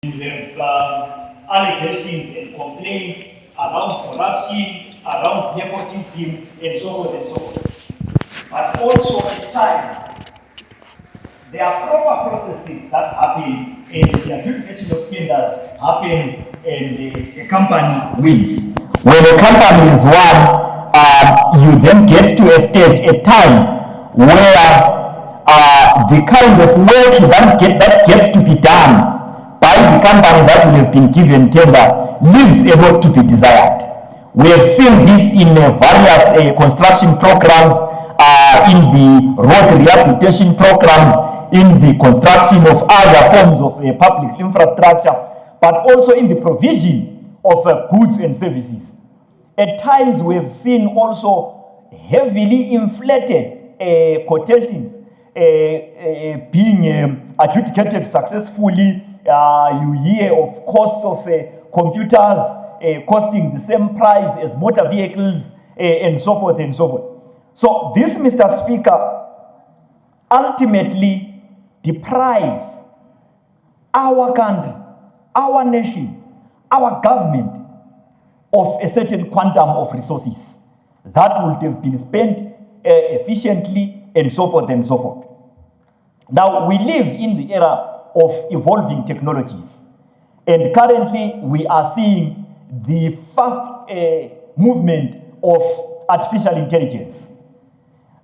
have allegations and complaints around corruption, around nepotism, and so on and so forth. But also at times, there are proper processes that happen, and the adjudication of tenders happens, and the company wins. When a company is won, you then get to a stage at times where the kind of work that gets to be done by the company that will have been given tender leaves a lot to be desired. We have seen this in various construction programs, in the road rehabilitation programs, in the construction of other forms of public infrastructure, but also in the provision of goods and services. At times we have seen also heavily inflated quotations being adjudicated successfully. You hear of costs of computers costing the same price as motor vehicles, and so forth and so forth. So this, Mr. Speaker, ultimately deprives our country, our nation, our government of a certain quantum of resources that would have been spent efficiently, and so forth and so forth. Now, we live in the era of evolving technologies, and currently we are seeing the fast movement of artificial intelligence.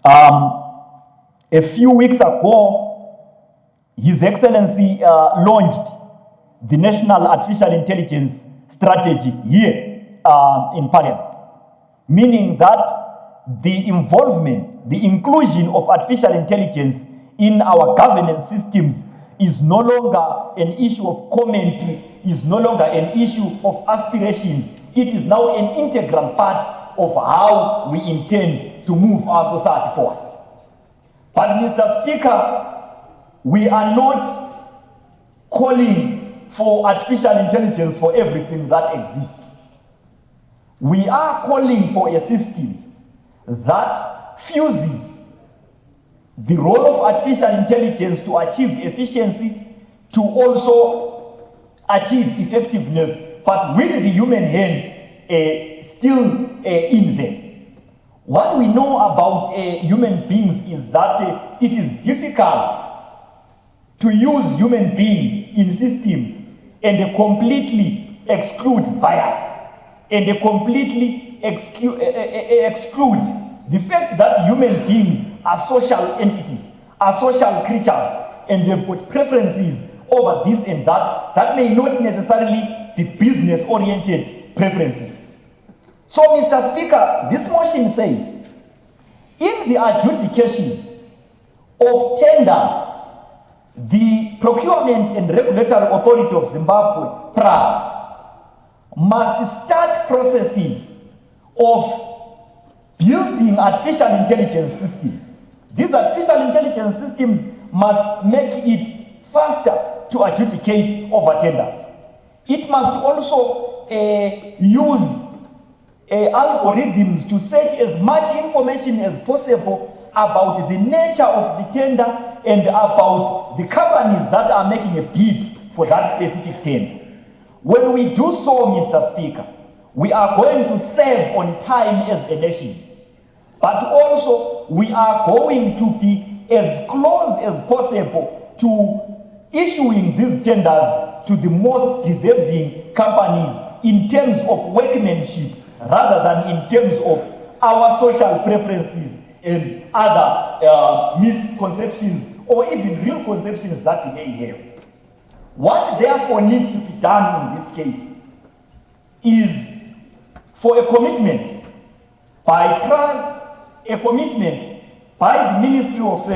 A few weeks ago, His Excellency launched the National Artificial Intelligence Strategy here in Parliament, meaning that the involvement, the inclusion of artificial intelligence in our governance systems is no longer an issue of commentary, is no longer an issue of aspirations. It is now an integral part of how we intend to move our society forward. But Mr. Speaker, we are not calling for artificial intelligence for everything that exists. We are calling for a system that fuses the role of artificial intelligence to achieve efficiency, to also achieve effectiveness, but with the human hand still in there. What we know about human beings is that it is difficult to use human beings in systems and completely exclude bias, and completely exclude the fact that human beings are social entities, are social creatures, and they've got preferences over this and that that may not necessarily be business-oriented preferences. So, Mr. Speaker, this motion says, in the adjudication of tenders, the Procurement and Regulatory Authority of Zimbabwe, PRAZ, must start processes of building artificial intelligence systems. These artificial intelligence systems must make it faster to adjudicate over tenders. It must also use algorithms to search as much information as possible about the nature of the tender and about the companies that are making a bid for that specific tender. When we do so, Mr. Speaker, we are going to save on time as a nation, but also we are going to be as close as possible to issuing these tenders to the most deserving companies in terms of workmanship rather than in terms of our social preferences and other misconceptions or even real conceptions that we may have. What therefore needs to be done in this case is for a commitment by PRAZ, a commitment by the Ministry of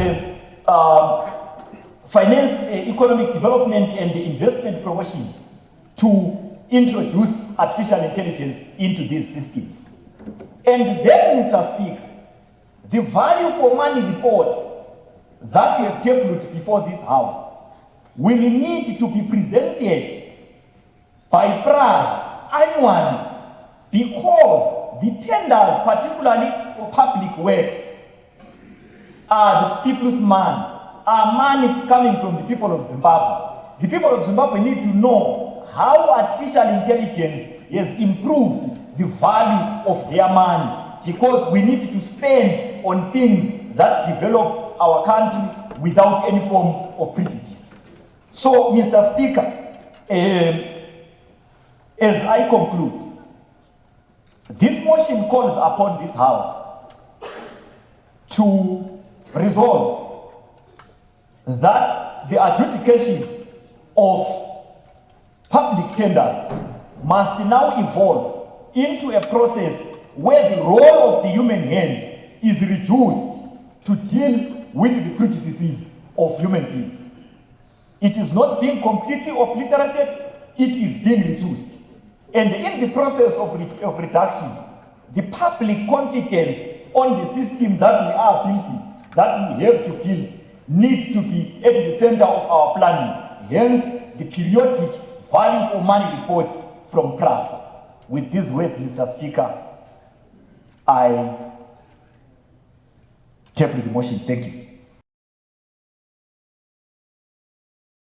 Finance, Economic Development and Investment Promotion to introduce artificial intelligence into these systems. And then, Mr. Speaker, the value for money reports that we have tabled before this House will need to be presented by PRAZ annually, because the tenders, particularly for public works, are the people's money, are money coming from the people of Zimbabwe. the people of Zimbabwe need to know how artificial intelligence has improved the value of their money, because we need to spend on things that develop our country without any form of prejudice. So, Mr. Speaker, as I conclude, this motion calls upon this House to resolve that the adjudication of public tenders must now evolve into a process where the role of the human hand is reduced to deal with the prejudices of human beings. It is not being completely obliterated, it is being reduced. And in the process of reduction, the public confidence on the system that we are building, that we have to build, needs to be at the center of our planning. Hence, the periodic value for money reports from CRAS. With these words, Mr. Speaker, I table the motion. Thank you.